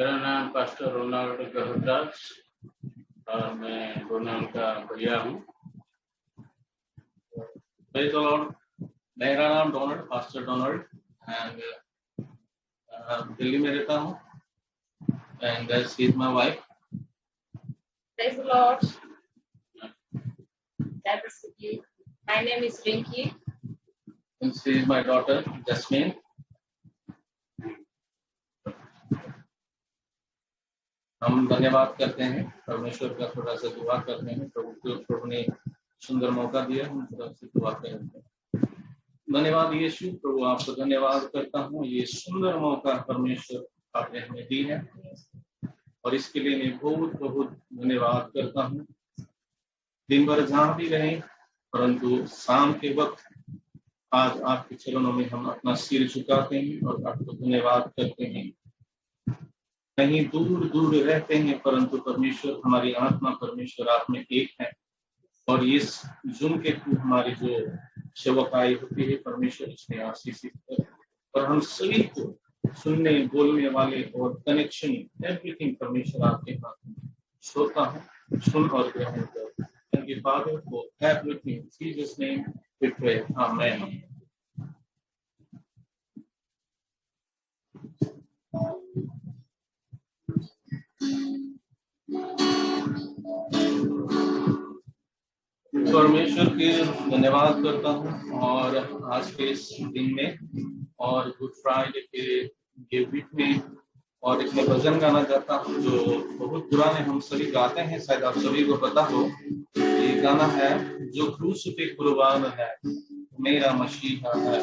मेरा नाम pastor Ronald गहदास और मैं रोनाल्ड का भैया हूँ। Praise the Lord. मेरा नाम Donald, pastor Donald, and Delhi में रहता हूँ, and she is my wife. Praise the Lord. My name is Rinki. And she is my daughter, Jasmine. हम धन्यवाद करते हैं, परमेश्वर का थोड़ा सा दुआ करते हैं। प्रभु ने सुंदर मौका दिया, हम थोड़ा सा दुआ करते हैं। धन्यवाद यीशु, प्रभु आपको धन्यवाद करता हूँ। ये सुंदर मौका परमेश्वर आपने हमें दी है और इसके लिए मैं बहुत बहुत धन्यवाद करता हूँ। दिन भर जहाँ भी रहे, परंतु शाम के वक्त आज आपके चरणों में हम अपना सिर झुकाते हैं और आपको धन्यवाद करते हैं। कहीं दूर दूर रहते हैं, परंतु परमेश्वर, हमारी आत्मा परमेश्वर आप में एक है और इस जूम के थ्रू हमारी जो सेवकाई होती है परमेश्वर इसमें आशीषित कर और हम सभी को सुनने बोलने वाले और कनेक्शन एवरीथिंग परमेश्वर आपके हाथ में छोड़ता हूँ। सुन और ग्रहण कर। Thank you father for everything. In Jesus name we pray, amen. परमेश्वर के धन्यवाद करता हूँ और आज के इस दिन में और गुड फ्राइडे के वीक में और इसमें भजन गाना चाहता हूँ जो बहुत पुराने हम सभी गाते हैं, शायद आप सभी को पता हो। ये गाना है जो क्रूस पे कुर्बान है, मेरा मसीहा है।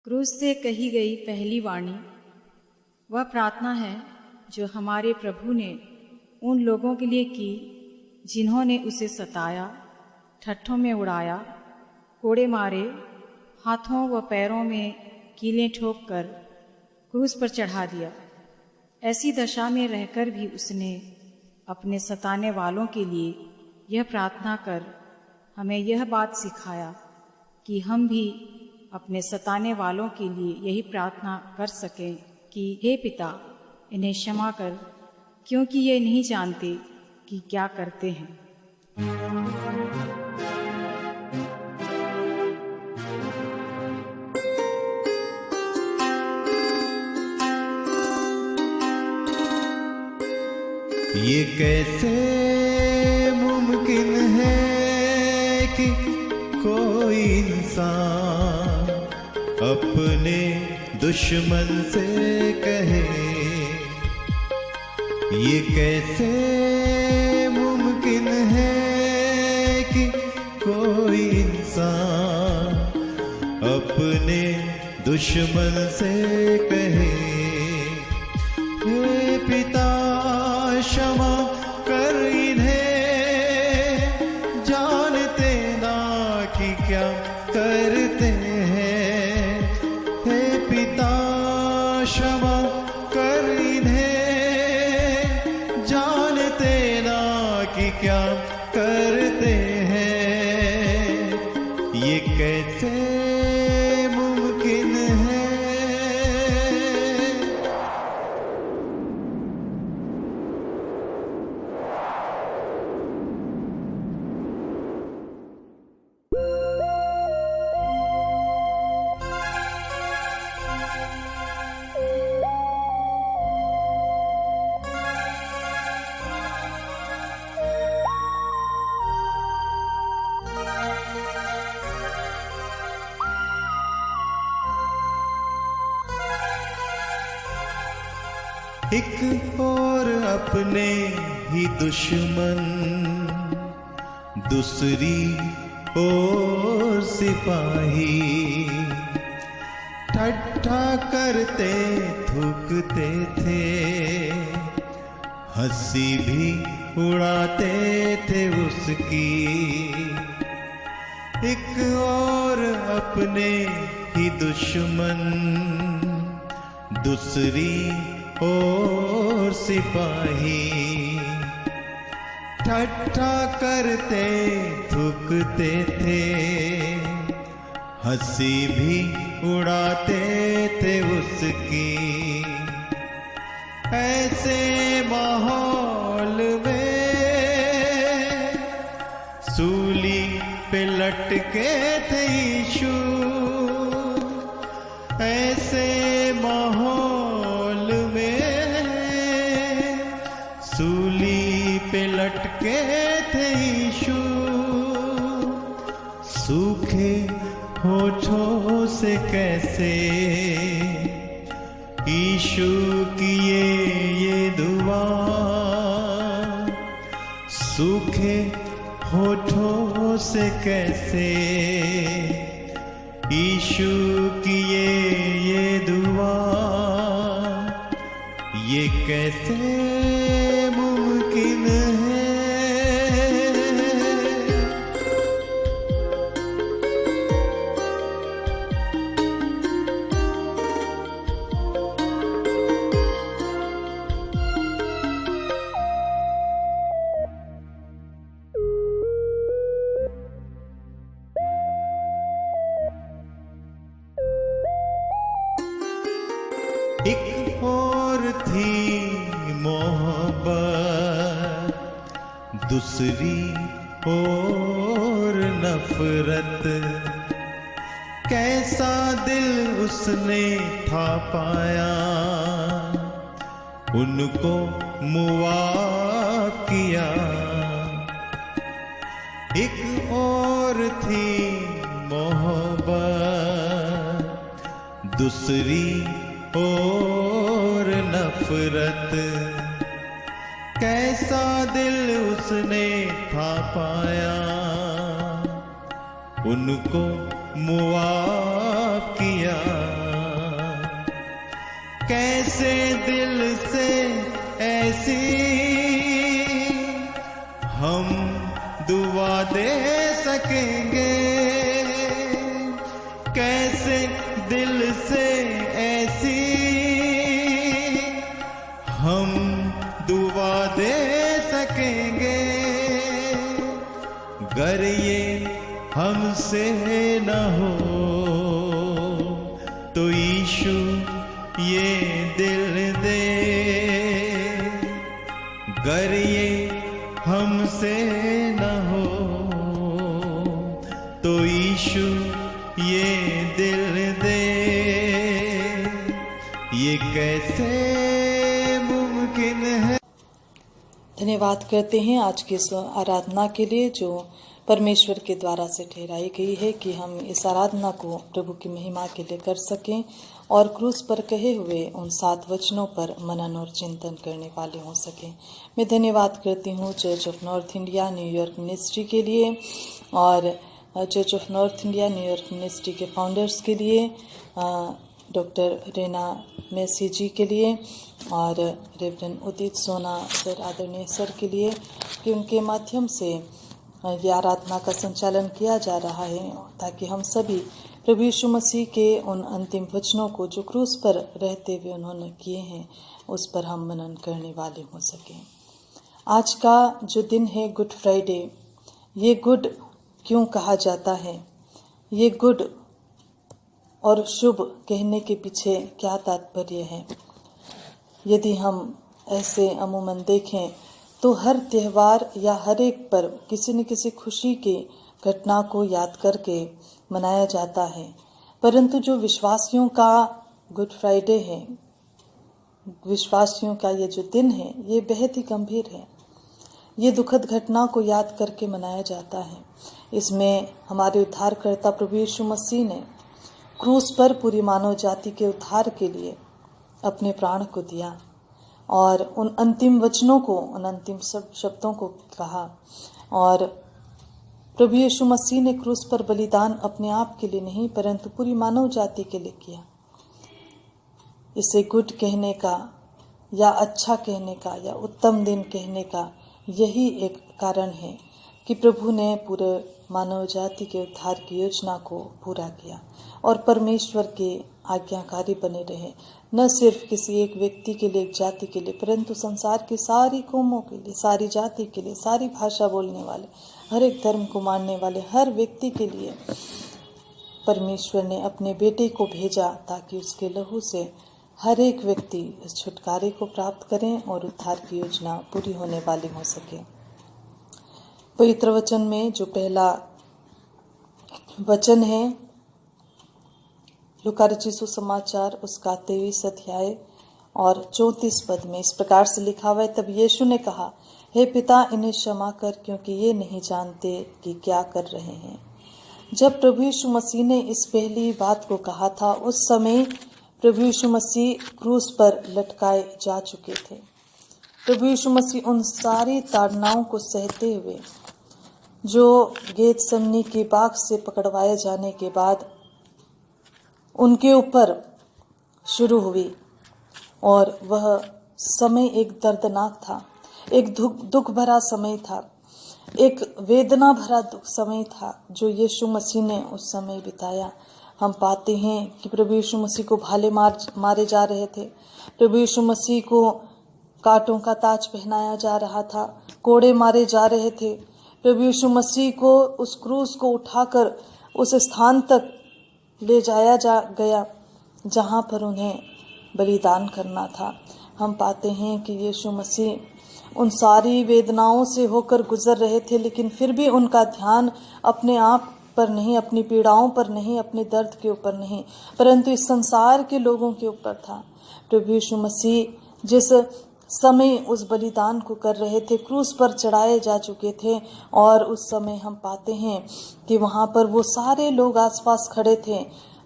क्रूस से कही गई पहली वाणी वह प्रार्थना है जो हमारे प्रभु ने उन लोगों के लिए की जिन्होंने उसे सताया, ठट्ठों में उड़ाया, कोड़े मारे, हाथों व पैरों में कीलें ठोककर क्रूस पर चढ़ा दिया। ऐसी दशा में रहकर भी उसने अपने सताने वालों के लिए यह प्रार्थना कर हमें यह बात सिखाया कि हम भी अपने सताने वालों के लिए यही प्रार्थना कर सकें कि हे पिता, इन्हें क्षमा कर, क्योंकि ये नहीं जानते कि क्या करते हैं। ये कैसे मुमकिन है कि कोई इंसान अपने दुश्मन से कहे, ये कैसे मुमकिन है कि कोई इंसान अपने दुश्मन से कहे, हे पिता क्षमा कर इन्हें, जानते ना कि क्या करते हैं। हे पिता क्षमा कर इन्हें, जानते ना कि क्या करते हैं। ये कैसे मुमकिन है। एक और अपने ही दुश्मन, दूसरी ओर सिपाही, ठट्ठा करते थूकते थे, हंसी भी उड़ाते थे उसकी। एक और अपने ही दुश्मन, दूसरी और सिपाही, ठट्ठा करते थूकते थे, हंसी भी उड़ाते थे उसकी। ऐसे माहौल में सूली पे लटके थे यीशु, ऐसे माहौल सूली पे लटके थे यीशु। सूखे होठों से कैसे यीशु की ये दुआ, सूखे होठों से कैसे यीशु की ये दुआ। ये कैसे मुमकिन है। एक और थी मोहब्बत, दूसरी और नफरत, कैसा दिल उसने था पाया, उनको मुआ किया। एक और थी मोहब्बत, दूसरी और नफरत, कैसा दिल उसने था पाया, उनको मुआफ किया। कैसे दिल से ऐसी हम दुआ दे सकेंगे, कैसे दिल से ऐसी हम दुआ दे सकेंगे। गर ये हमसे न हो तो यीशु ये दिल दे। गर ये हमसे न हो तो यीशु ये दिल दे। ये कैसे मुमकिन है। धन्यवाद करते हैं आज की इस आराधना के लिए जो परमेश्वर के द्वारा से ठहराई गई है कि हम इस आराधना को प्रभु की महिमा के लिए कर सकें और क्रूस पर कहे हुए उन 7 वचनों पर मनन और चिंतन करने वाले हो सकें। मैं धन्यवाद करती हूँ church of north India New York ministry के लिए और church of north India New York ministry के फाउंडर्स के लिए, डॉक्टर रेना मेसी जी के लिए और रेवरेंड उदित सोना सर आदरणीय सर के लिए कि उनके माध्यम से ये आराधना का संचालन किया जा रहा है ताकि हम सभी प्रभु यीशु मसीह के उन अंतिम वचनों को जो क्रूस पर रहते हुए उन्होंने किए हैं उस पर हम मनन करने वाले हो सकें। आज का जो दिन है गुड फ्राइडे, ये गुड क्यों कहा जाता है, ये गुड और शुभ कहने के पीछे क्या तात्पर्य है। यदि हम ऐसे अमूमन देखें तो हर त्यौहार या हर एक पर्व किसी न किसी खुशी की घटना को याद करके मनाया जाता है, परंतु जो विश्वासियों का गुड फ्राइडे है, विश्वासियों का ये जो दिन है, ये बेहद ही गंभीर है। ये दुखद घटना को याद करके मनाया जाता है। इसमें हमारे उद्धारकर्ता प्रभु यीशु मसीह ने क्रूस पर पूरी मानव जाति के उद्धार के लिए अपने प्राण को दिया और उन अंतिम वचनों को, उन अंतिम शब्दों को कहा। और प्रभु यीशु मसीह ने क्रूस पर बलिदान अपने आप के लिए नहीं परंतु पूरी मानव जाति के लिए किया। इसे गुड कहने का या अच्छा कहने का या उत्तम दिन कहने का यही एक कारण है कि प्रभु ने पूरे मानव जाति के उद्धार की योजना को पूरा किया और परमेश्वर के आज्ञाकारी बने रहे, न सिर्फ किसी एक व्यक्ति के लिए, एक जाति के लिए, परंतु संसार की सारी कौमों के लिए, सारी जाति के लिए, सारी भाषा बोलने वाले, हर एक धर्म को मानने वाले हर व्यक्ति के लिए परमेश्वर ने अपने बेटे को भेजा ताकि उसके लहू से हर एक व्यक्ति इस छुटकारे को प्राप्त करें और उद्धार की योजना पूरी होने वाली हो सके। पवित्र वचन में जो पहला वचन है लूका रचित सुसमाचार उसका 23 अध्याय और 34 पद में इस प्रकार से लिखा हुआ है, तब यीशु ने कहा, हे पिता, इन्हें क्षमा कर क्योंकि ये नहीं जानते कि क्या कर रहे हैं। जब प्रभु यीशु मसीह ने इस पहली बात को कहा था उस समय प्रभु यीशु मसीह क्रूस पर लटकाए जा चुके थे। प्रभु यीशु मसीह उन सारी ताड़नाओं को सहते हुए जो गेतसमनी के बाग से पकड़वाए जाने के बाद उनके ऊपर शुरू हुई और वह समय एक दर्दनाक था, एक दुख भरा समय था, एक वेदना भरा समय था जो यीशु मसीह ने उस समय बिताया। हम पाते हैं कि प्रभु यीशु मसीह को भाले मारे जा रहे थे, प्रभु यीशु मसीह को कांटों का ताज पहनाया जा रहा था, कोड़े मारे जा रहे थे। प्रभु यीशु मसीह को उस क्रूस को उठाकर उस स्थान तक ले जाया जा गया जहां पर उन्हें बलिदान करना था। हम पाते हैं कि यीशु मसीह उन सारी वेदनाओं से होकर गुजर रहे थे, लेकिन फिर भी उनका ध्यान अपने आप पर नहीं, अपनी पीड़ाओं पर नहीं, अपने दर्द के ऊपर नहीं, परंतु इस संसार के लोगों के ऊपर था। प्रभु यीशु मसीह जिस समय उस बलिदान को कर रहे थे, क्रूस पर चढ़ाए जा चुके थे और उस समय हम पाते हैं कि वहाँ पर वो सारे लोग आसपास खड़े थे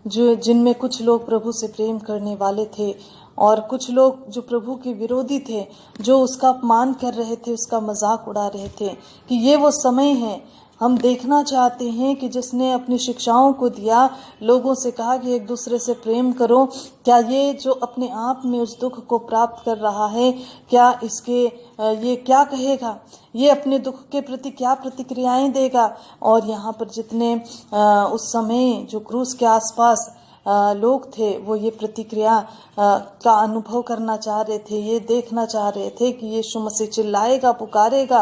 जो जिनमें कुछ लोग प्रभु से प्रेम करने वाले थे और कुछ लोग जो प्रभु के विरोधी थे, जो उसका अपमान कर रहे थे, उसका मजाक उड़ा रहे थे कि ये वो समय है हम देखना चाहते हैं कि जिसने अपनी शिक्षाओं को दिया, लोगों से कहा कि एक दूसरे से प्रेम करो, क्या ये जो अपने आप में उस दुख को प्राप्त कर रहा है, क्या इसके ये क्या कहेगा, ये अपने दुख के प्रति क्या प्रतिक्रियाएं देगा। और यहाँ पर जितने उस समय जो क्रूस के आसपास लोग थे, वो ये प्रतिक्रिया का अनुभव करना चाह रहे थे, ये देखना चाह रहे थे कि यीशु मसीह चिल्लाएगा, पुकारेगा,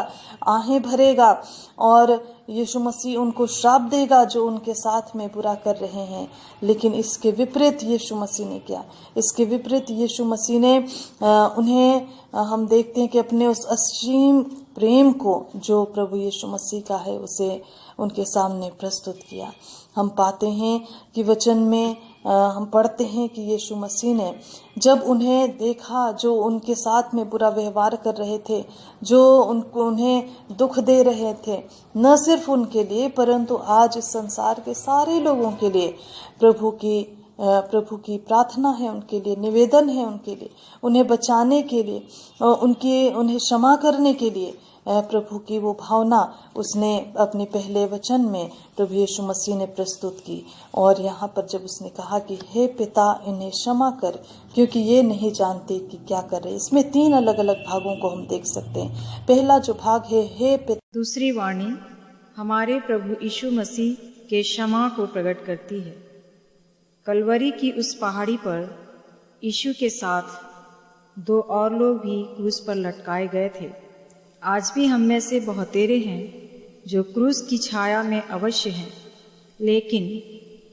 आहें भरेगा और यीशु मसीह उनको श्राप देगा जो उनके साथ में बुरा कर रहे हैं। लेकिन इसके विपरीत यीशु मसीह ने किया। इसके विपरीत यीशु मसीह ने उन्हें, हम देखते हैं कि अपने उस असीम प्रेम को जो प्रभु यीशु मसीह का है, उसे उनके सामने प्रस्तुत किया। हम पाते हैं कि वचन में हम पढ़ते हैं कि यीशु मसीह ने जब उन्हें देखा जो उनके साथ में बुरा व्यवहार कर रहे थे, जो उन्हें दुख दे रहे थे, न सिर्फ उनके लिए परंतु आज इस संसार के सारे लोगों के लिए प्रभु की प्रार्थना है, उनके लिए निवेदन है, उनके लिए उन्हें बचाने के लिए, उन्हें क्षमा करने के लिए प्रभु की वो भावना उसने अपने पहले वचन में प्रभु यीशु मसीह ने प्रस्तुत की। और यहाँ पर जब उसने कहा कि हे पिता इन्हें क्षमा कर क्योंकि ये नहीं जानते कि क्या कर रहे, इसमें 3 अलग अलग भागों को हम देख सकते हैं। पहला जो भाग है, हे पिता। दूसरी वाणी हमारे प्रभु यीशु मसीह के क्षमा को प्रकट करती है। कलवरी की उस पहाड़ी पर यीशु के साथ 2 और लोग भी क्रूस पर लटकाए गए थे। आज भी हम में से बहुतेरे हैं जो क्रूस की छाया में अवश्य हैं, लेकिन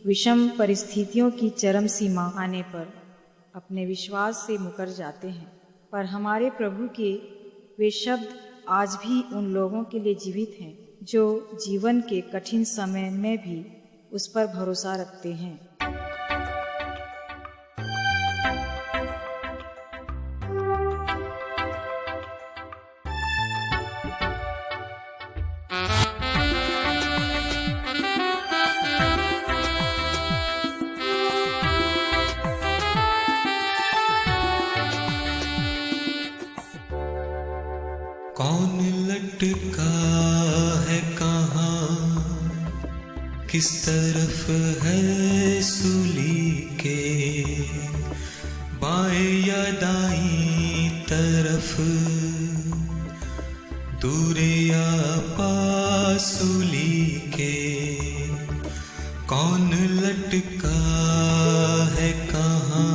विषम परिस्थितियों की चरम सीमा आने पर अपने विश्वास से मुकर जाते हैं। पर हमारे प्रभु के वे शब्द आज भी उन लोगों के लिए जीवित हैं जो जीवन के कठिन समय में भी उस पर भरोसा रखते हैं। कौन लटका है कहाँ, किस तरफ है सूली के, बाएं या दाईं तरफ, दूर या पास सूली के। कौन लटका है कहाँ,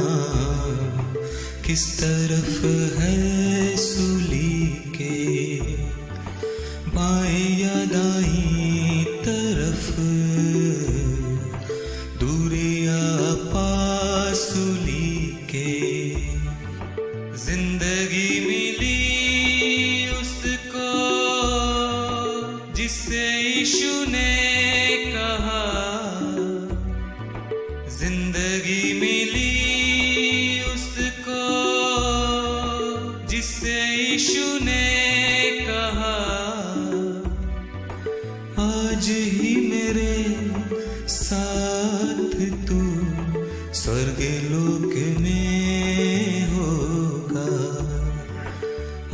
किस तरफ है सूली के, बाएं या दाईं तरफ, दूर या पास सूली के। जिंदगी मिली उसको जिससे यीशु ने कहा, जिंदगी मिली उसको जिससे यीशु ने कहा, आज ही मेरे साथ तू स्वर्ग लोक में होगा,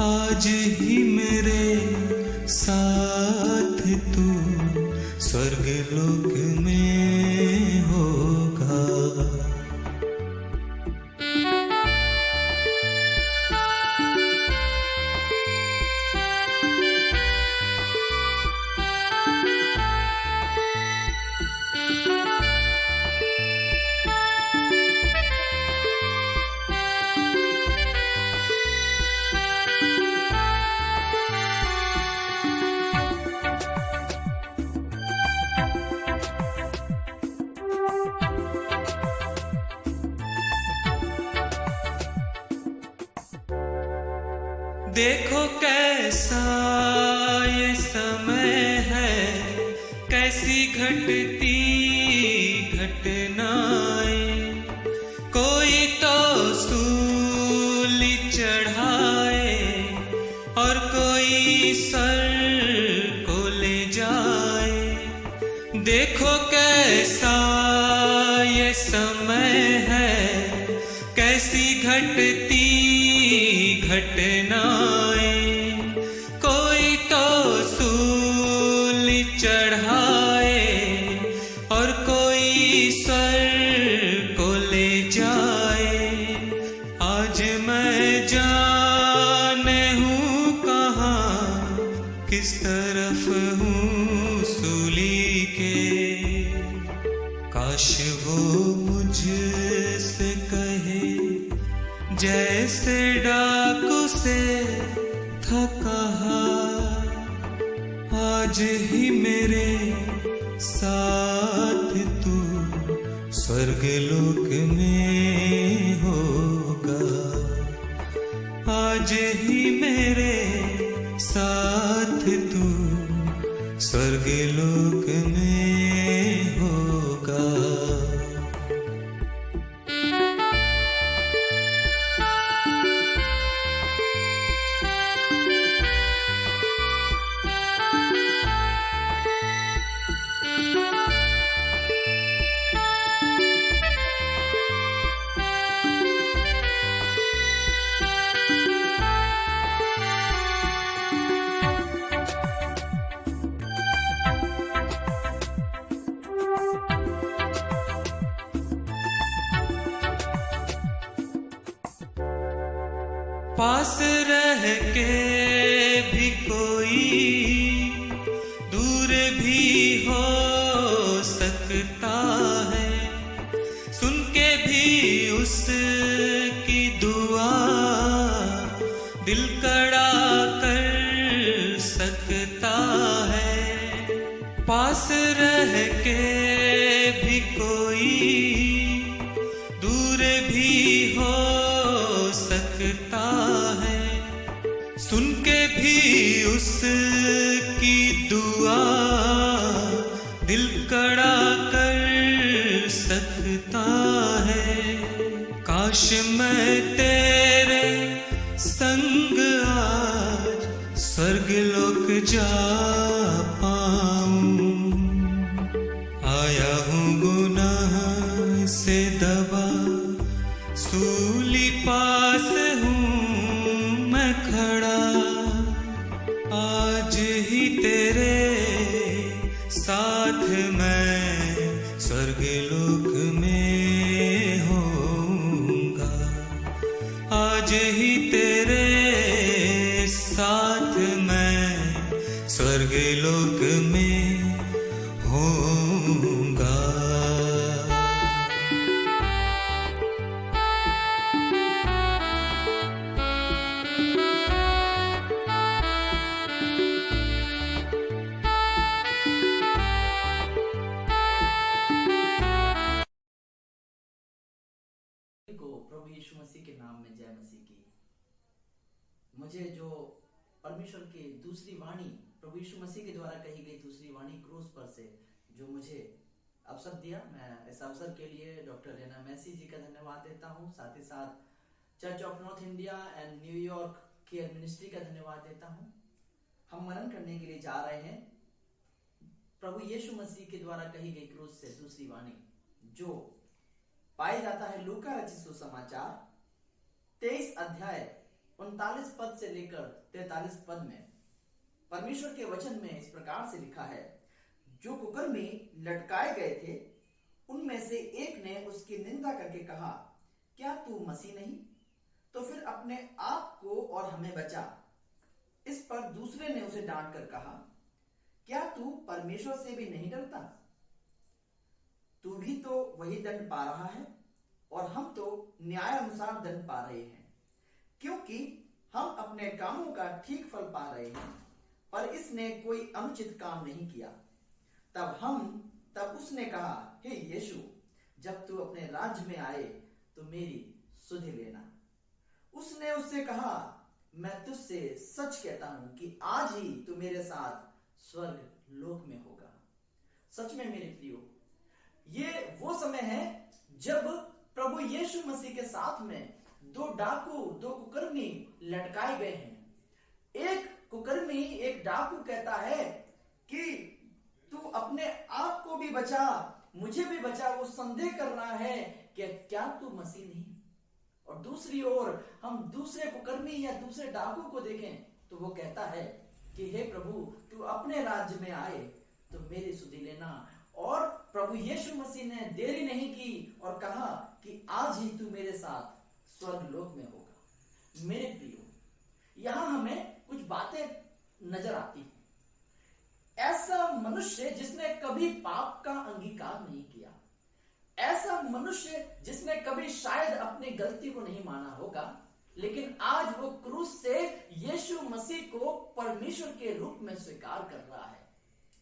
आज ही मेरे साथ तू स्वर्ग लोक में होगा। देखो कैसा ये समय है, कैसी घटती घटनाएं, कोई तो सूली चढ़ाए और कोई सर को ले जाए। देखो कैसा ये समय है, कैसी घटती घटनाएं, कोई तो सूली चढ़ाए और कोई सर को ले जाए। आज मैं जाने हूँ कहाँ, किस तरफ हूँ सूली के। काश वो मुझसे कहे जैसे डाकू से था कहा, आज ही मेरे साथ तू स्वर्गलोक में होगा। आज ही मेरे साथ तू स्वर्गलोक में होगा। पास रह के भी कोई दूर भी हो सकता है, सुन के भी उसकी दुआ दिल कड़ा कर सकता है। पास रह के भी कोई दूर भी हो सकता है, सुन के भी उसकी दुआ दिल कड़ा कर सकता है। काश मैं तेरे संग आज स्वर्गलोक जा पाऊं। आया हूँ गुनाह से दबा, सूली पास हूँ मैं खड़ा। आज ही तेरे साथ मैं स्वर्गलोक में होऊंगा। आज ही तेरे साथ मैं स्वर्गलोक में होऊंगा। को प्रभु यीशु मसीह के नाम में जय मसीह की। मुझे जो परमेश्वर की दूसरी वाणी, प्रभु यीशु मसीह के द्वारा कही गई दूसरी वाणी क्रूस पर से जो मुझे अवसर दिया, मैं इस अवसर के लिए डॉक्टर रेना मैसी जी का धन्यवाद देता हूं। साथ ही साथ church of north India and New York care ministry का धन्यवाद देता हूं। हम मनन करने के लिए जा रहे हैं प्रभु यीशु मसीह के द्वारा कही गई क्रूस से दूसरी वाणी, जो पाया जाता है लूका रचित सुसमाचार 23 अध्याय 39 पद से लेकर 43 पद में। परमेश्वर के वचन में इस प्रकार से लिखा है, जो कुकर्मी लटकाए गए थे उनमें से एक ने उसकी निंदा करके कहा, क्या तू मसीह नहीं? तो फिर अपने आप को और हमें बचा। इस पर दूसरे ने उसे डांट कर कहा, क्या तू परमेश्वर से भी नहीं डरता? तू भी तो वही दंड पा रहा है और हम तो न्याय अनुसार दंड पा रहे हैं, क्योंकि हम अपने कामों का ठीक फल पा रहे हैं, पर इसने कोई अनुचित काम नहीं किया। तब उसने कहा, हे यीशु, जब तू अपने राज्य में आए तो मेरी सुधि लेना। उसने उससे कहा, मैं तुझसे सच कहता हूं कि आज ही तू मेरे साथ स्वर्ग लोक में होगा। सच में मेरे प्रियो, ये वो समय है जब प्रभु यीशु मसीह के साथ में दो डाकू, दो कुकर्मी लटकाए गए हैं। एक कुकर्मी, एक डाकू कहता है कि तू अपने आप को भी बचा, मुझे भी बचा। वो संदेह कर रहा है कि क्या तू मसीह नहीं? और दूसरी ओर हम दूसरे कुकर्मी या दूसरे डाकू को देखें तो वो कहता है कि हे प्रभु, तू अपने राज्य में आए तो मेरी सुधि लेना। और प्रभु यीशु मसीह ने देरी नहीं की और कहा कि आज ही तू मेरे साथ स्वर्ग लोक में होगा। मेरे प्रियो, यहां हमें कुछ बातें नजर आती हैं। ऐसा मनुष्य जिसने कभी पाप का अंगीकार नहीं किया, ऐसा मनुष्य जिसने कभी शायद अपनी गलती को नहीं माना होगा, लेकिन आज वो क्रूस से यीशु मसीह को परमेश्वर के रूप में स्वीकार कर रहा है,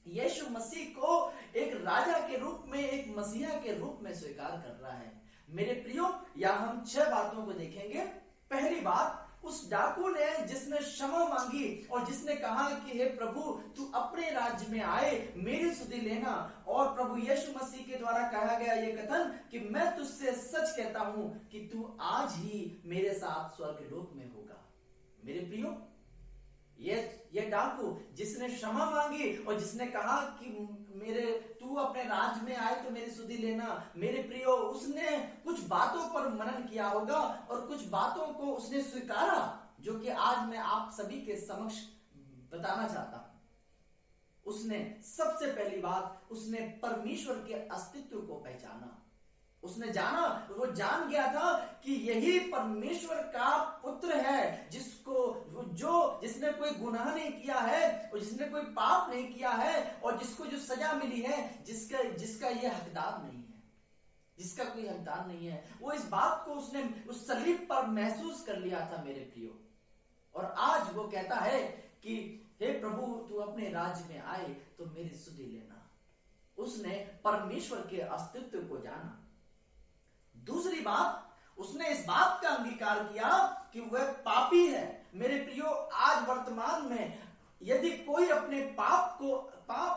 यीशु मसीह को एक राजा के रूप में, एक मसीहा के रूप में स्वीकार कर रहा है। मेरे प्रियो, यहां हम 6 बातों को देखेंगे। पहली बात, उस डाकू ने जिसने क्षमा मांगी और जिसने कहा कि हे प्रभु तू अपने राज्य में आए, मेरी सुधि लेना। और प्रभु यीशु मसीह के द्वारा कहा गया ये कथन कि मैं तुझसे सच कहता हूं कि तू आज ही मेरे साथ स्वर्ग लोक में होगा। मेरे प्रियो, ये डाकू जिसने क्षमा मांगी और जिसने कहा कि मेरे तू अपने राज्य में आए तो मेरी सुधि लेना, मेरे प्रियो, उसने कुछ बातों पर मनन किया होगा और कुछ बातों को उसने स्वीकारा, जो कि आज मैं आप सभी के समक्ष बताना चाहता हूं। उसने सबसे पहली बात, उसने परमेश्वर के अस्तित्व को पहचाना। उसने जाना, वो जान गया था कि यही परमेश्वर का पुत्र है, जिसने कोई गुनाह नहीं किया है और जिसने कोई पाप नहीं किया है और जिसको जो सजा मिली है, जिसका ये हकदार नहीं है, जिसका कोई हकदार नहीं है। वो इस बात को उसने उस सलीब पर महसूस कर लिया था मेरे प्रियो। और आज वो कहता है कि हे प्रभु तू अपने राज्य में आए तो मेरी सुधि लेना। उसने परमेश्वर के अस्तित्व को जाना। दूसरी बात, उसने इस बात का अंगीकार किया कि वह पापी है। मेरे प्रियो, आज वर्तमान में यदि कोई अपने पाप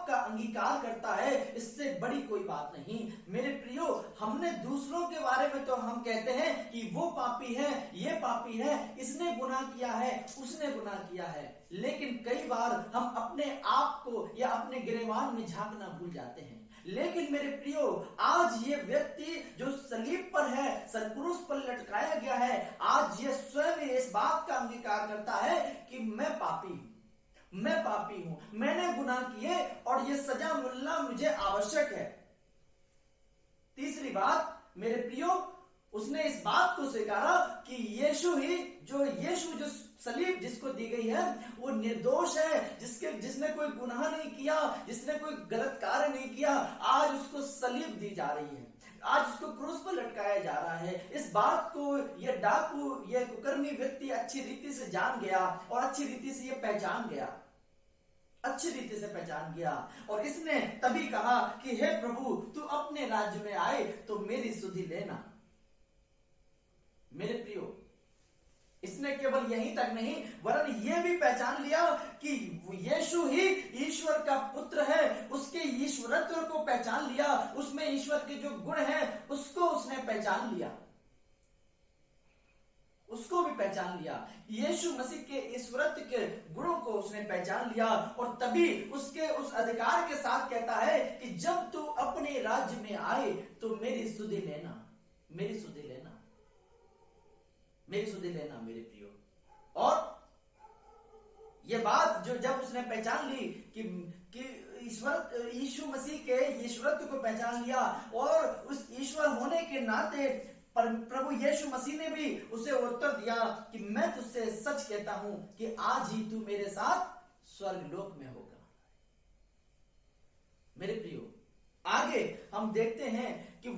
का अंगीकार करता है, इससे बड़ी कोई बात नहीं। मेरे प्रियो, हमने दूसरों के बारे में तो हम कहते हैं कि वो पापी है, ये पापी है, इसने गुनाह किया है, उसने गुनाह किया है, लेकिन कई बार हम अपने आप को या अपने गिरेबान में झांकना भूल जाते हैं। लेकिन मेरे प्रियो, आज ये व्यक्ति जो सलीब पर है, क्रूस पर लटकाया गया है, आज ये स्वयं इस बात का अंगीकार करता है कि मैं पापी हूं, मैंने गुनाह किए और ये सजा मिलना मुझे आवश्यक है। तीसरी बात, मेरे प्रियो, उसने इस बात को स्वीकारा कि यीशु जो सलीब जिसको दी गई है वो निर्दोष है, जिसने कोई गुनाह नहीं किया, जिसने कोई गलत कार्य नहीं किया, आज उसको सलीब दी जा रही है, आज उसको क्रूस पर लटकाया जा रहा है। इस बात को ये डाकू, ये कुकर्मी व्यक्ति अच्छी रीति से जान गया और अच्छी रीति से ये पहचान गया, और इसने तभी कहा कि हे प्रभु तू अपने राज्य में आए तो मेरी सुधि लेना। मेरे प्रियो, इसने केवल यहीं तक नहीं वरन यह भी पहचान लिया कि यीशु ही ईश्वर का पुत्र है, उसके ईश्वरत्व को पहचान लिया, उसमें ईश्वर के जो गुण हैं उसको उसने पहचान लिया, उसको भी पहचान लिया। यीशु मसीह के ईश्वरत्व के गुणों को उसने पहचान लिया और तभी उसके उस अधिकार के साथ कहता है कि जब तू अपने राज्य में आए तो मेरी सुधि लेना, मेरी सुधि लेना, मेरी सुधि लेना। मेरे प्रियो, और ये बात जो जब उसने पहचान ली कि यीशु मसीह के ईश्वरत्व को पहचान लिया और उस ईश्वर होने के नाते प्रभु यीशु मसीह ने भी उसे उत्तर दिया कि मैं तुझसे सच कहता हूं कि आज ही तू मेरे साथ स्वर्ग लोक में होगा। मेरे प्रियो, आगे हम देखते हैं कि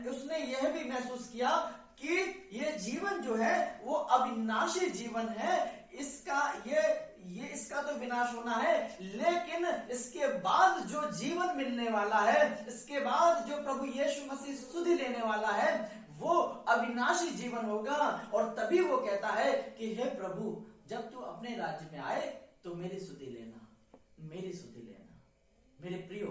उसने यह भी महसूस किया कि ये जीवन जो है वो अविनाशी जीवन है, इसका तो विनाश होना है, लेकिन इसके बाद जो जीवन मिलने वाला है, इसके बाद जो प्रभु यीशु मसीह सुधि लेने वाला है, वो अविनाशी जीवन होगा। और तभी वो कहता है कि हे प्रभु जब तू अपने राज्य में आए तो मेरी सुधि लेना, मेरी सुधि लेना। मेरे प्रियो,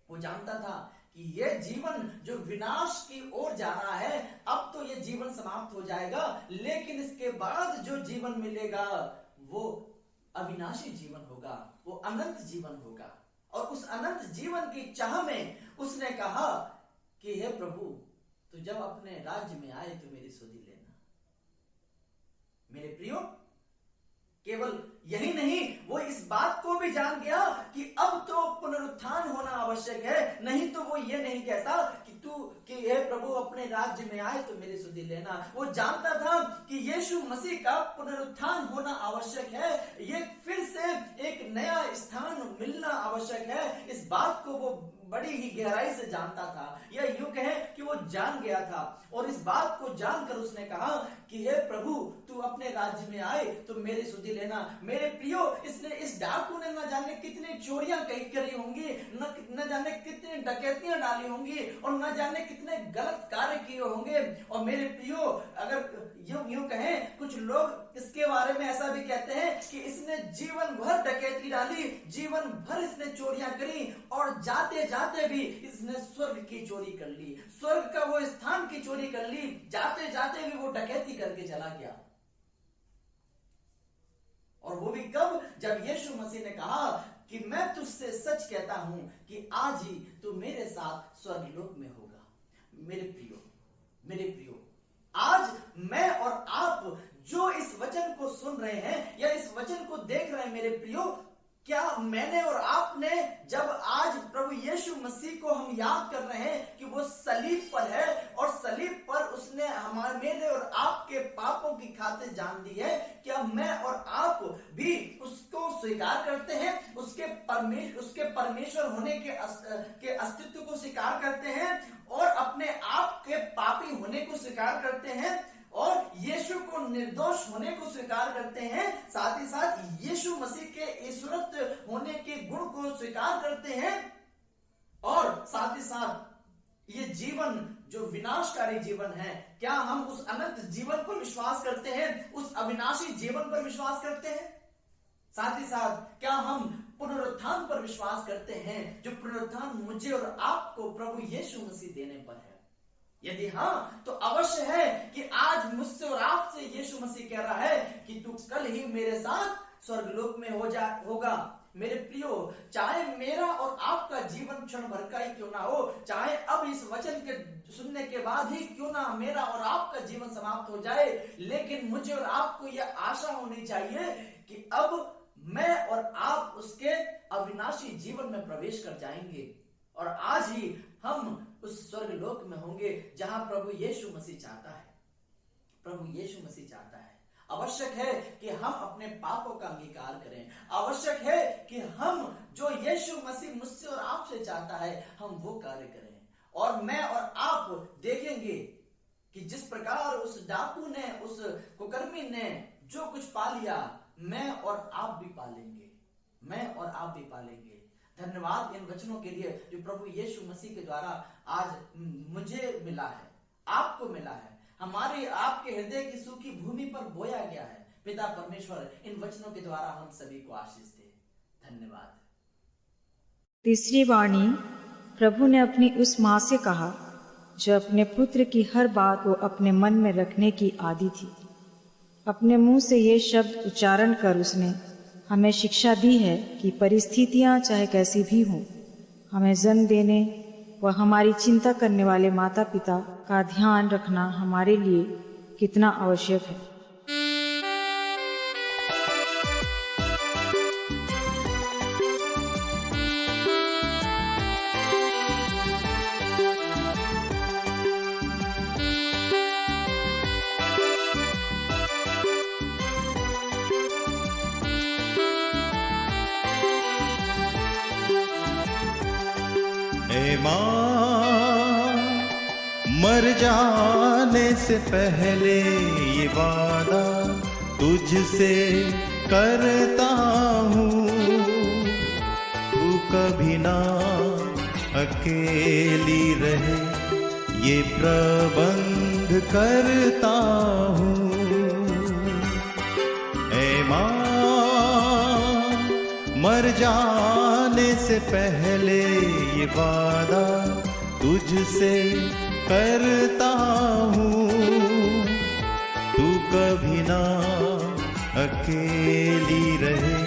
वो जानता था कि यह जीवन जो विनाश की ओर जा रहा है, अब तो यह जीवन समाप्त हो जाएगा, लेकिन इसके बाद जो जीवन मिलेगा वो अविनाशी जीवन होगा, वो अनंत जीवन होगा। और उस अनंत जीवन की चाह में उसने कहा कि हे प्रभु तू जब अपने राज्य में आए तो मेरी सुधि लेना। मेरे प्रियो, केवल यही नहीं, वो इस बात को भी जान गया कि अब तो पुनरुत्थान होना आवश्यक है, नहीं तो वो ये नहीं कहता कि हे प्रभु अपने राज्य में आए तो मेरी सुधि लेना। वो जानता था कि यीशु मसीह का पुनरुत्थान होना आवश्यक है, ये फिर से एक नया स्थान मिलना आवश्यक है। इस बात को वो बड़ी ही गहराई से जानता था, या यूं कहें कि वो जान गया था। और इस बात को जानकर उसने कहा कि हे प्रभु तू अपने राज्य में आए तो मेरी सुधि लेना। मेरे प्रियो, इस डाकू ने न जाने कितनी चोरियां करी होंगी, न जाने कितनी डकैतियां डाली होंगी, और न जाने कितने गलत कार्य किए होंगे। और मेरे प्रियो, अगर यूं कहें, कुछ लोग इसके बारे में ऐसा भी कहते हैं कि इसने जीवन भर डकैती डाली, जीवन भर इसने चोरियां करी, और जाते जाते भी इसने स्वर्ग की चोरी कर ली, स्वर्ग का वो स्थान की चोरी कर ली, जाते जाते भी वो डकैती करके चला गया। और वो भी कब? जब यीशु मसीह ने कहा कि मैं तुझसे सच कहता हूं कि आज ही तू मेरे साथ स्वर्गलोक में होगा। मेरे प्रियो, आज मैं और आप जो इस वचन को सुन रहे हैं या इस वचन को देख रहे हैं, मेरे प्रियो, क्या मैंने और आपने, जब आज प्रभु यीशु मसीह को हम याद कर रहे हैं कि वो सलीब पर है और सलीब पर उसने मेरे और आपके पापों की खातिर जान दी है, क्या मैं और आप भी उसको स्वीकार करते हैं? उसके परमेश्वर होने के अस्तित्व को स्वीकार करते हैं और अपने आप के पापी होने को स्वीकार करते हैं और यीशु को निर्दोष होने को स्वीकार करते हैं, साथ ही साथ यीशु मसीह के ईश्वरत्व होने के गुण को स्वीकार करते हैं, और साथ ही साथ ये जीवन जो विनाशकारी जीवन है, क्या हम उस अनंत जीवन पर विश्वास करते हैं? उस अविनाशी जीवन पर विश्वास करते हैं? साथ ही साथ क्या हम पुनरुत्थान पर विश्वास करते हैं, जो पुनरुत्थान मुझे और आपको प्रभु यीशु मसीह देने पर है? यदि हाँ, तो अवश्य है कि आज मुझसे और आपसे यीशु मसीह कह रहा है कि तू कल ही मेरे साथ स्वर्गलोक में होगा। मेरे प्रियो, चाहे मेरा और आपका जीवन क्षण भर का ही क्यों ना हो, चाहे अब इस वचन के सुनने के बाद ही क्यों ना मेरा और आपका जीवन समाप्त हो जाए, लेकिन मुझे और आपको यह आशा होनी चाहिए कि अब मैं और आप उसके अविनाशी जीवन में प्रवेश कर जाएंगे, और आज ही हम उस स्वर्गलोक में होंगे जहां प्रभु यीशु मसीह चाहता है। प्रभु यीशु मसीह चाहता है। आवश्यक है कि हम अपने पापों का अंगीकार करें, आवश्यक है कि हम जो यीशु मसीह मुझसे और आपसे चाहता है हम वो कार्य करें। और मैं और आप देखेंगे कि जिस प्रकार उस डाकू ने, उस कुकर्मी ने जो कुछ पा लिया, मैं और आप भी पालेंगे, मैं और आप भी पालेंगे। धन्यवाद इन वचनों के लिए जो प्रभु यीशु मसीह के द्वारा आज मुझे मिला है, आपको मिला है, हमारे आपके हृदय की सूखी भूमि पर बोया गया है। पिता परमेश्वर इन वचनों के द्वारा हम सभी को आशीष दे। धन्यवाद। तीसरी वाणी प्रभु ने अपनी उस माँ से कहा जो अपने पुत्र की हर बात को अपने मन में रखने की आदी थी। अपने मुंह से ये शब्द उच्चारण कर उसने हमें शिक्षा दी है कि परिस्थितियां चाहे कैसी भी हों, हमें जन्म देने व हमारी चिंता करने वाले माता पिता का ध्यान रखना हमारे लिए कितना आवश्यक है। माँ, मर जाने से पहले ये वादा तुझसे करता हूँ, तू कभी ना अकेली रहे ये प्रबंध करता हूँ। ऐ माँ, मर जाने से पहले ये वादा तुझसे करता हूँ, तू कभी ना अकेली रहे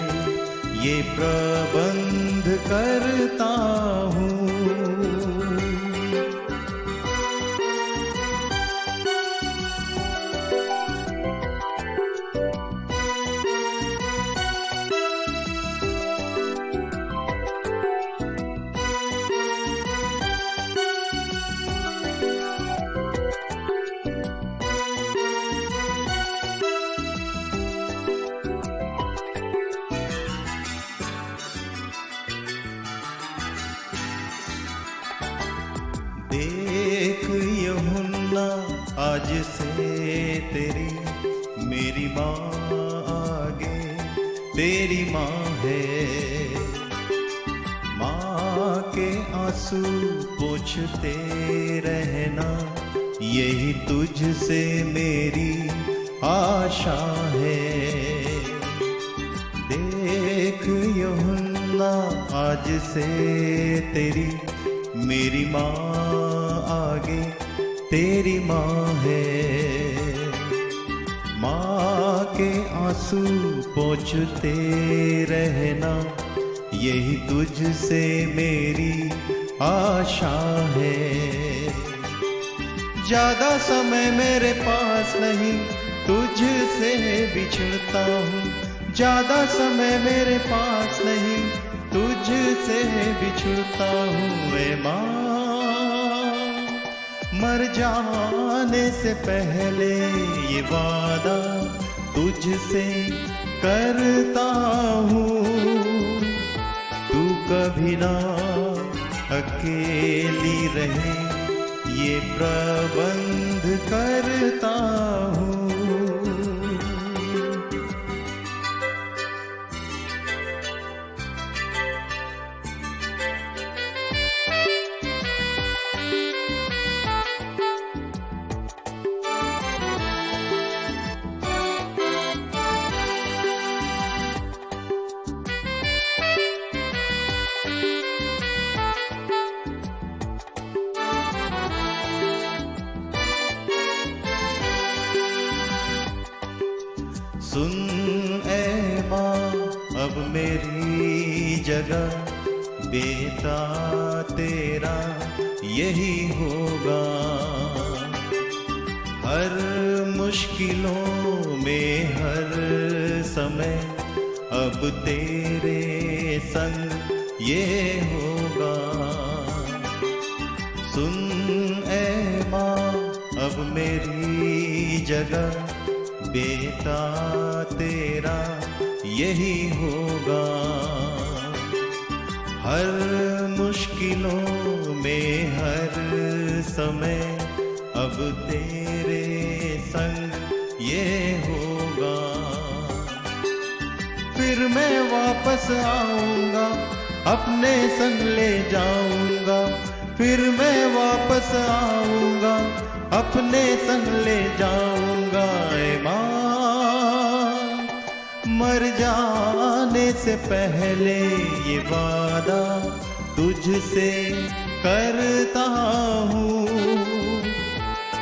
ये प्रबंध करता हूँ। आज से तेरी मेरी माँ आगे तेरी माँ है। माँ के आंसू पोंछते रहना, यही तुझसे मेरी आशा है। देख यूहन्ना आज से तेरी मेरी माँ आगे तेरी माँ है। माँ के आंसू पोंछते रहना, यही तुझसे मेरी आशा है। ज्यादा समय मेरे पास नहीं, तुझसे बिछड़ता हूँ। ज्यादा समय मेरे पास नहीं, तुझसे बिछड़ता हूँ। मैं माँ मर जाने से पहले ये वादा तुझसे करता हूँ, तू कभी ना अकेली रहे, ये प्रबंध करता हूँ। सुन ए माँ अब मेरी जगह, बेटा तेरा यही होगा। हर मुश्किलों में हर समय अब तेरे संग ये होगा। सुन ए माँ अब मेरी जगह, बेटा तेरा यही होगा। हर मुश्किलों में हर समय अब तेरे संग ये होगा। फिर मैं वापस आऊंगा, अपने संग ले जाऊंगा। फिर मैं वापस आऊंगा, अपने संग ले जाऊंगा। ऐ माँ मर जाने से पहले ये वादा तुझसे करता हूँ,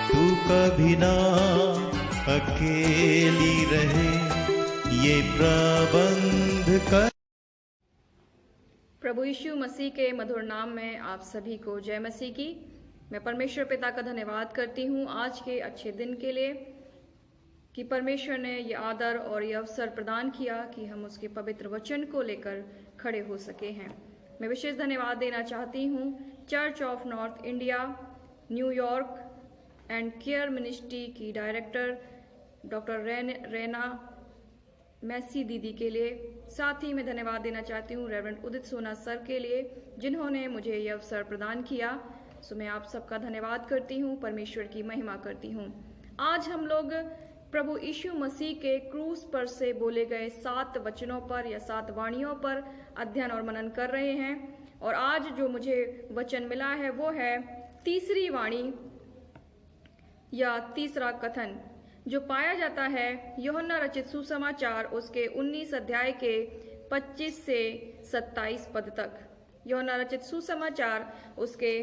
तू कभी ना अकेली रहे, ये प्रबंध कर। प्रभु यीशु मसीह के मधुर नाम में आप सभी को जय मसीह की। मैं परमेश्वर पिता का धन्यवाद करती हूँ आज के अच्छे दिन के लिए कि परमेश्वर ने ये आदर और ये अवसर प्रदान किया कि हम उसके पवित्र वचन को लेकर खड़े हो सके हैं। मैं विशेष धन्यवाद देना चाहती हूँ church of north India New York and care ministry की डायरेक्टर डॉक्टर रेना मैसी दीदी के लिए। साथ ही मैं धन्यवाद देना चाहती हूँ रेवरेंड उदित सोना सर के लिए जिन्होंने मुझे ये अवसर प्रदान किया। सो मैं आप सबका धन्यवाद करती हूँ, परमेश्वर की महिमा करती हूँ। आज हम लोग प्रभु यीशु मसीह के क्रूस पर से बोले गए 7 वचनों पर या 7 वाणियों पर अध्ययन और मनन कर रहे हैं। और आज जो मुझे वचन मिला है वो है तीसरी वाणी या तीसरा कथन जो पाया जाता है यूहन्ना रचित सुसमाचार उसके 19 अध्याय के 25 से 27 पद तक। यूहन्ना रचित सुसमाचार उसके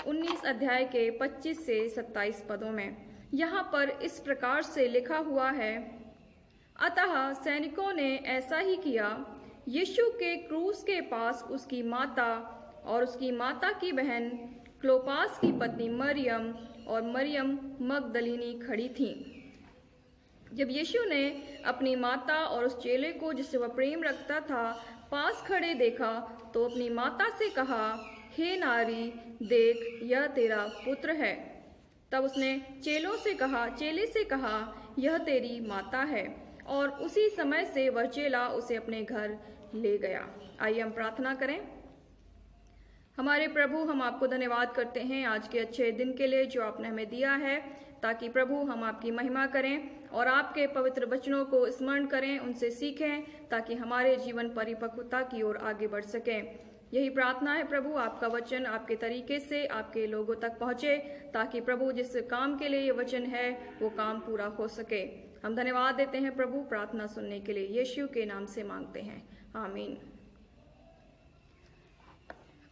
19 अध्याय के 25 से 27 पदों में यहाँ पर इस प्रकार से लिखा हुआ है, अतः सैनिकों ने ऐसा ही किया। यीशु के क्रूस के पास उसकी माता और उसकी माता की बहन क्लोपास की पत्नी मरियम और मरियम मगदलिनी खड़ी थीं। जब यीशु ने अपनी माता और उस चेले को जिससे वह प्रेम रखता था पास खड़े देखा तो अपनी माता से कहा, हे नारी, देख यह तेरा पुत्र है। तब उसने चेले से कहा, यह तेरी माता है। और उसी समय से वह चेला उसे अपने घर ले गया। आइए हम प्रार्थना करें। हमारे प्रभु, हम आपको धन्यवाद करते हैं आज के अच्छे दिन के लिए जो आपने हमें दिया है। ताकि प्रभु हम आपकी महिमा करें और आपके पवित्र वचनों को स्मरण करें, उनसे सीखें, ताकि हमारे जीवन परिपक्वता की ओर आगे बढ़ सकें। यही प्रार्थना है प्रभु, आपका वचन आपके तरीके से आपके लोगों तक पहुंचे, ताकि प्रभु जिस काम के लिए ये वचन है वो काम पूरा हो सके। हम धन्यवाद देते हैं प्रभु प्रार्थना सुनने के लिए, यीशु के नाम से मांगते हैं, आमीन।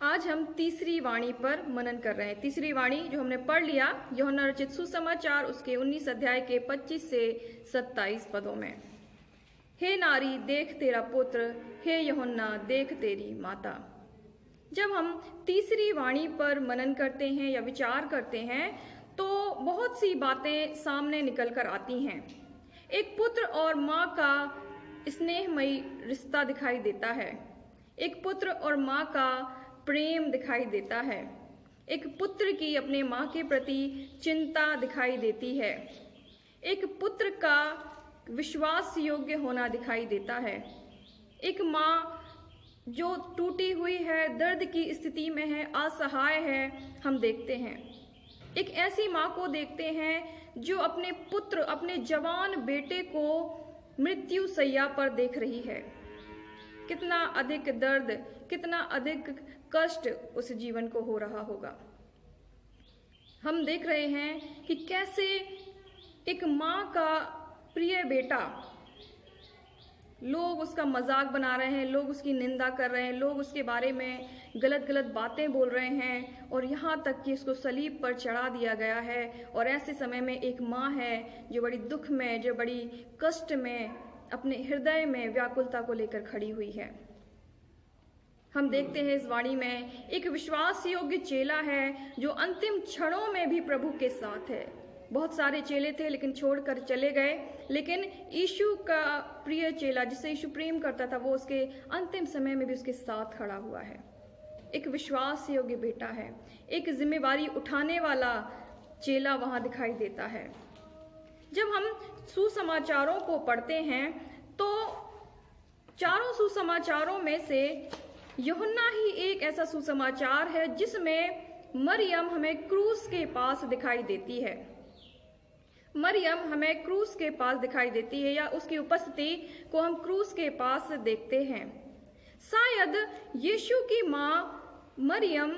आज हम तीसरी वाणी पर मनन कर रहे हैं। तीसरी वाणी जो हमने पढ़ लिया यूहन्ना रचित सुसमाचार उसके 19 अध्याय के 25 से 27 पदों में। हे नारी देख तेरा पुत्र, हे यूहन्ना देख तेरी माता। जब हम तीसरी वाणी पर मनन करते हैं या विचार करते हैं तो बहुत सी बातें सामने निकल कर आती हैं। एक पुत्र और माँ का स्नेहमयी रिश्ता दिखाई देता है, एक पुत्र और माँ का प्रेम दिखाई देता है, एक पुत्र की अपने माँ के प्रति चिंता दिखाई देती है, एक पुत्र का विश्वास योग्य होना दिखाई देता है, एक माँ जो टूटी हुई है, दर्द की स्थिति में है, असहाय है, हम देखते हैं। एक ऐसी माँ को देखते हैं जो अपने पुत्र, अपने जवान बेटे को मृत्यु शैया पर देख रही है। कितना अधिक दर्द, कितना अधिक कष्ट उस जीवन को हो रहा होगा। हम देख रहे हैं कि कैसे एक माँ का प्रिय बेटा, लोग उसका मजाक बना रहे हैं, लोग उसकी निंदा कर रहे हैं, लोग उसके बारे में गलत गलत बातें बोल रहे हैं और यहाँ तक कि उसको सलीब पर चढ़ा दिया गया है। और ऐसे समय में एक माँ है जो बड़ी दुख में, जो बड़ी कष्ट में, अपने हृदय में व्याकुलता को लेकर खड़ी हुई है। हम देखते हैं इस वाणी में एक विश्वास योग्य चेला है जो अंतिम क्षणों में भी प्रभु के साथ है। बहुत सारे चेले थे लेकिन छोड़कर चले गए, लेकिन यीशु का प्रिय चेला जिसे यीशु प्रेम करता था वो उसके अंतिम समय में भी उसके साथ खड़ा हुआ है। एक विश्वास योग्य बेटा है, एक जिम्मेवारी उठाने वाला चेला वहां दिखाई देता है। जब हम सुसमाचारों को पढ़ते हैं तो चारों सुसमाचारों में से यूहन्ना ही एक ऐसा सुसमाचार है जिसमें मरियम हमें क्रूस के पास दिखाई देती है। मरियम हमें क्रूस के पास दिखाई देती है या उसकी उपस्थिति को हम क्रूस के पास देखते हैं। शायद यीशु की माँ मरियम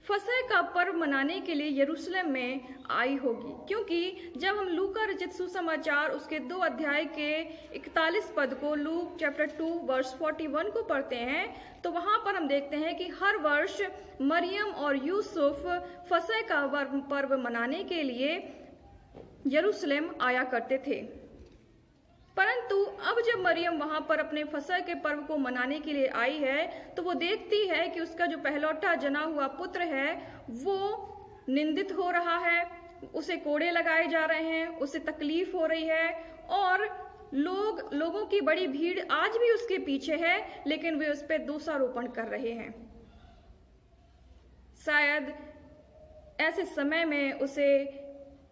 फसह का पर्व मनाने के लिए यरूशलेम में आई होगी, क्योंकि जब हम लूका रचित सुसमाचार उसके 2 अध्याय के 41 पद को, लूक चैप्टर 2 वर्स 41 को पढ़ते हैं तो वहां पर हम देखते हैं कि हर वर्ष मरियम और यूसुफ फसह का पर्व मनाने के लिए यरूशलेम आया करते थे। परंतु अब जब मरियम वहां पर अपने फसह के पर्व को मनाने के लिए आई है तो वो देखती है कि उसका जो पहलौठा जना हुआ पुत्र है वो निंदित हो रहा है, उसे कोड़े लगाए जा रहे हैं, उसे तकलीफ हो रही है और लोगों की बड़ी भीड़ आज भी उसके पीछे है, लेकिन वे उस पर दोषारोपण कर रहे हैं। शायद ऐसे समय में उसे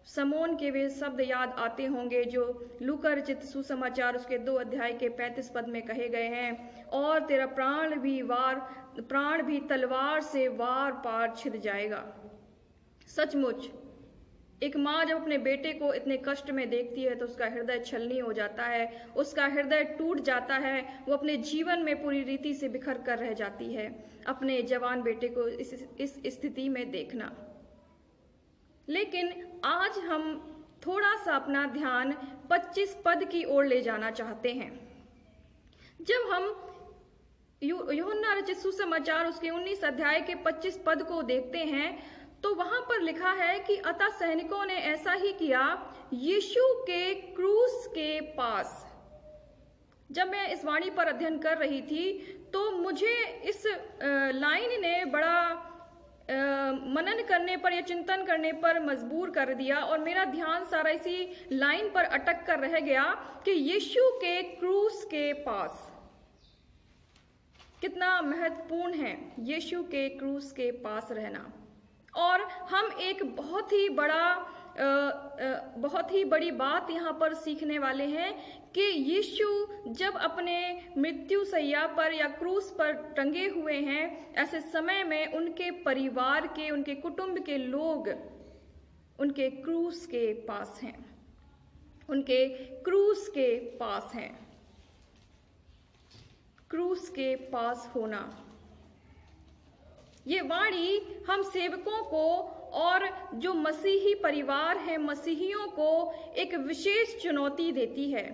समोन के वे शब्द याद आते होंगे जो लूका रचित सुसमाचार उसके 2 अध्याय के 35 पद में कहे गए हैं, और तेरा प्राण भी तलवार से वार पार छिद जाएगा। सचमुच एक माँ जब अपने बेटे को इतने कष्ट में देखती है तो उसका हृदय छलनी हो जाता है, उसका हृदय टूट जाता है, वो अपने जीवन में पूरी रीति से बिखर कर रह जाती है अपने जवान बेटे को इस स्थिति में देखना। लेकिन आज हम थोड़ा सा अपना ध्यान 25 पद की ओर ले जाना चाहते हैं। जब हम यूहन्ना रचित सुसमाचार उसके 19 अध्याय के 25 पद को देखते हैं तो वहां पर लिखा है कि अतः सैनिकों ने ऐसा ही किया यीशु के क्रूस के पास। जब मैं इस वाणी पर अध्ययन कर रही थी तो मुझे इस लाइन ने बड़ा मनन करने पर या चिंतन करने पर मजबूर कर दिया और मेरा ध्यान सारा इसी लाइन पर अटक कर रह गया कि यीशु के क्रूस के पास। कितना महत्वपूर्ण है यीशु के क्रूस के पास रहना। और हम एक बहुत ही बड़ी बात यहाँ पर सीखने वाले हैं कि यीशु जब अपने मृत्यु शैया पर या क्रूस पर टंगे हुए हैं, ऐसे समय में उनके परिवार के, उनके कुटुंब के लोग उनके क्रूस के पास हैं, उनके क्रूस के पास हैं। क्रूस के पास होना, ये वाणी हम सेवकों को और जो मसीही परिवार है, मसीहियों को एक विशेष चुनौती देती है।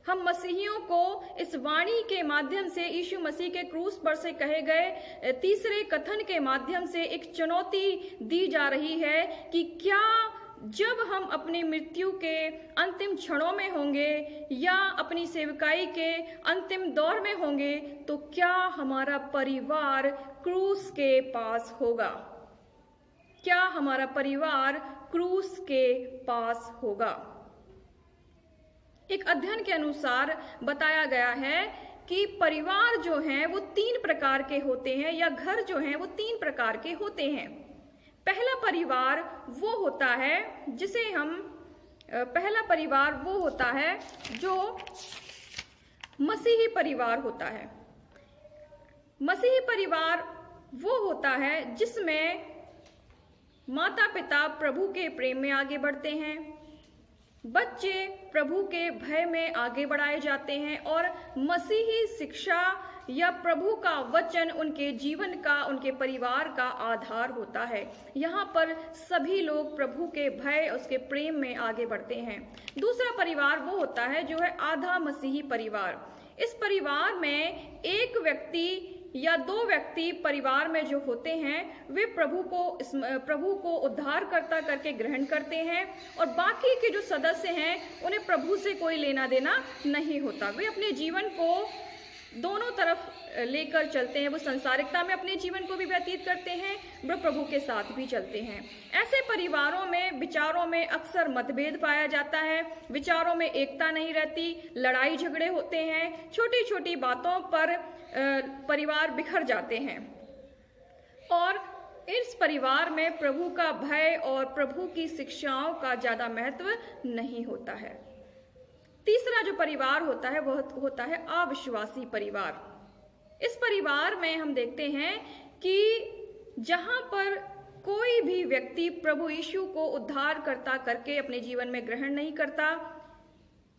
हम मसीहियों को इस वाणी के माध्यम से, यीशु मसीह के क्रूस पर से कहे गए तीसरे कथन के माध्यम से एक चुनौती दी जा रही है कि क्या जब हम अपनी मृत्यु के अंतिम क्षणों में होंगे या अपनी सेवकाई के अंतिम दौर में होंगे, तो क्या हमारा परिवार क्रूस के पास होगा? क्या हमारा परिवार क्रूस के पास होगा? एक अध्ययन के अनुसार बताया गया है कि परिवार जो हैं वो 3 प्रकार के होते हैं, या घर जो हैं वो 3 प्रकार के होते हैं। पहला परिवार वो होता है जिसे हम पहला परिवार वो होता है जो मसीही परिवार होता है। मसीही परिवार वो होता है जिसमें माता पिता प्रभु के प्रेम में आगे बढ़ते हैं, बच्चे प्रभु के भय में आगे बढ़ाए जाते हैं और मसीही शिक्षा या प्रभु का वचन उनके जीवन का, उनके परिवार का आधार होता है। यहाँ पर सभी लोग प्रभु के भय, उसके प्रेम में आगे बढ़ते हैं। दूसरा परिवार वो होता है जो है आधा मसीही परिवार। इस परिवार में एक व्यक्ति या 2 व्यक्ति परिवार में जो होते हैं वे प्रभु को उद्धारकर्ता करके ग्रहण करते हैं और बाकी के जो सदस्य हैं उन्हें प्रभु से कोई लेना देना नहीं होता। वे अपने जीवन को दोनों तरफ लेकर चलते हैं। वो संसारिकता में अपने जीवन को भी व्यतीत करते हैं, वो प्रभु के साथ भी चलते हैं। ऐसे परिवारों में विचारों में अक्सर मतभेद पाया जाता है, विचारों में एकता नहीं रहती, लड़ाई झगड़े होते हैं, छोटी छोटी बातों पर परिवार बिखर जाते हैं और इस परिवार में प्रभु का भय और प्रभु की शिक्षाओं का ज्यादा महत्व नहीं होता है। तीसरा जो परिवार होता है वह होता है अविश्वासी परिवार। इस परिवार में हम देखते हैं कि जहां पर कोई भी व्यक्ति प्रभु यीशु को उद्धारकर्ता करके अपने जीवन में ग्रहण नहीं करता,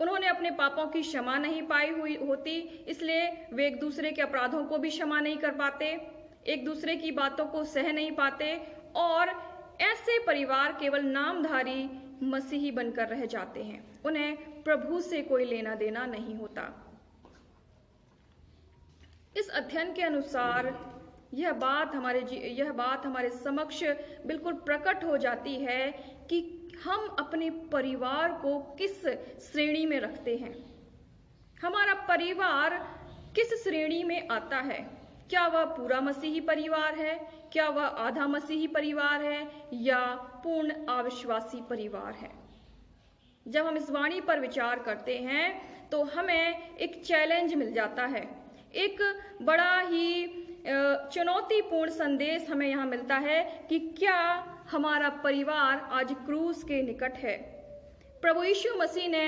उन्होंने अपने पापों की क्षमा नहीं पाई हुई होती, इसलिए वे एक दूसरे के अपराधों को भी क्षमा नहीं कर पाते, एक दूसरे की बातों को सह नहीं पाते और ऐसे परिवार केवल नामधारी मसीही बनकर रह जाते हैं। उन्हें प्रभु से कोई लेना देना नहीं होता। इस अध्ययन के अनुसार यह बात हमारे समक्ष बिल्कुल प्रकट हो जाती है कि हम अपने परिवार को किस श्रेणी में रखते हैं। हमारा परिवार किस श्रेणी में आता है? क्या वह पूरा मसीही परिवार है, क्या वह आधा मसीही परिवार है या पूर्ण अविश्वासी परिवार है? जब हम इस वाणी पर विचार करते हैं तो हमें एक चैलेंज मिल जाता है, एक बड़ा ही चुनौतीपूर्ण संदेश हमें यहाँ मिलता है कि क्या हमारा परिवार आज क्रूस के निकट है। प्रभु यीशु मसीह ने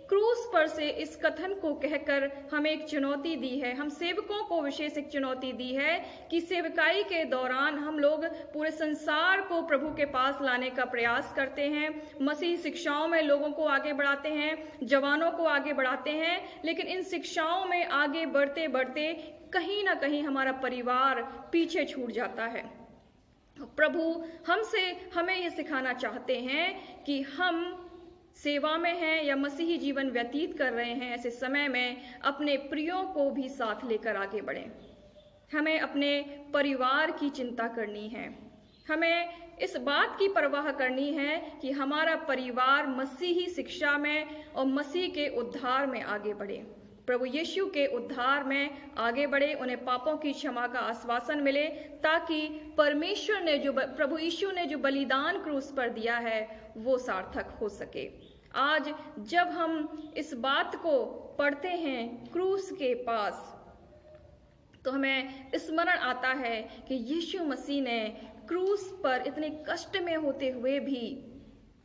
क्रूस पर से इस कथन को कहकर हमें एक चुनौती दी है, हम सेवकों को विशेष एक चुनौती दी है कि सेवकाई के दौरान हम लोग पूरे संसार को प्रभु के पास लाने का प्रयास करते हैं, मसीह शिक्षाओं में लोगों को आगे बढ़ाते हैं, जवानों को आगे बढ़ाते हैं, लेकिन इन शिक्षाओं में आगे बढ़ते बढ़ते कहीं ना कहीं हमारा परिवार पीछे छूट जाता है। प्रभु हमें ये सिखाना चाहते हैं कि हम सेवा में हैं या मसीही जीवन व्यतीत कर रहे हैं, ऐसे समय में अपने प्रियों को भी साथ लेकर आगे बढ़ें। हमें अपने परिवार की चिंता करनी है, हमें इस बात की परवाह करनी है कि हमारा परिवार मसीही शिक्षा में और मसीह के उद्धार में आगे बढ़े, प्रभु यीशु के उद्धार में आगे बढ़े, उन्हें पापों की क्षमा का आश्वासन मिले, ताकि प्रभु यीशु ने जो बलिदान क्रूस पर दिया है वो सार्थक हो सके। आज जब हम इस बात को पढ़ते हैं क्रूस के पास, तो हमें स्मरण आता है कि यीशु मसीह ने क्रूस पर इतने कष्ट में होते हुए भी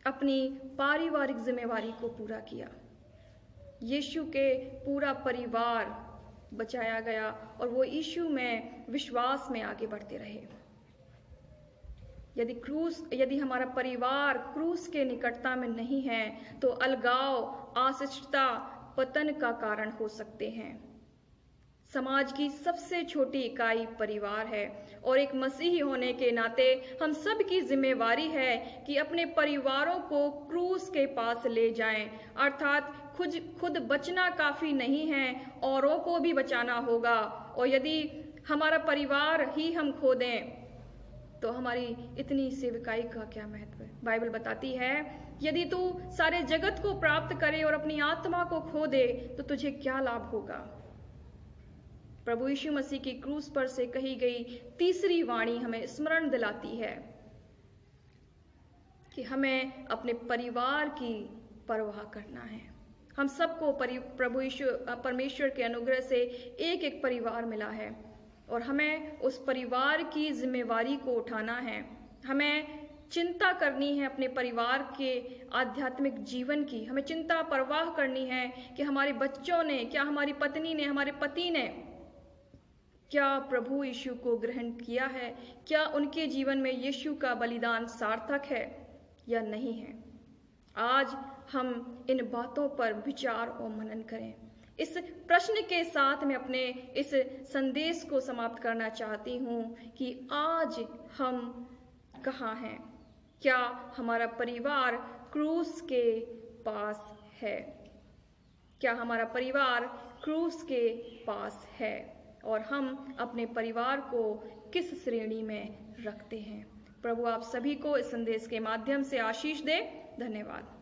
अपनी पारिवारिक जिम्मेवारी को पूरा किया। यीशु के पूरा परिवार बचाया गया और वो यीशु में विश्वास में आगे बढ़ते रहे। यदि हमारा परिवार क्रूस के निकटता में नहीं है तो अलगाव, अशिष्टता, पतन का कारण हो सकते हैं। समाज की सबसे छोटी इकाई परिवार है और एक मसीही होने के नाते हम सब की जिम्मेवारी है कि अपने परिवारों को क्रूस के पास ले जाएं। अर्थात खुद बचना काफी नहीं है, औरों को भी बचाना होगा। और यदि हमारा परिवार ही हम खो दें तो हमारी इतनी सेवकाई का क्या महत्व है। बाइबल बताती है, यदि तू सारे जगत को प्राप्त करे और अपनी आत्मा को खो दे तो तुझे क्या लाभ होगा। प्रभु यीशु मसीह की क्रूस पर से कही गई तीसरी वाणी हमें स्मरण दिलाती है कि हमें अपने परिवार की परवाह करना है। हम सबको परमेश्वर के अनुग्रह से एक एक परिवार मिला है और हमें उस परिवार की जिम्मेवारी को उठाना है। हमें चिंता करनी है अपने परिवार के आध्यात्मिक जीवन की। हमें चिंता परवाह करनी है कि हमारे बच्चों ने, क्या हमारी पत्नी ने, हमारे पति ने क्या प्रभु यीशु को ग्रहण किया है, क्या उनके जीवन में यीशु का बलिदान सार्थक है या नहीं है। आज हम इन बातों पर विचार और मनन करें। इस प्रश्न के साथ मैं अपने इस संदेश को समाप्त करना चाहती हूँ कि आज हम कहाँ हैं? क्या हमारा परिवार क्रूस के पास है? क्या हमारा परिवार क्रूस के पास है और हम अपने परिवार को किस श्रेणी में रखते हैं? प्रभु आप सभी को इस संदेश के माध्यम से आशीष दे। धन्यवाद।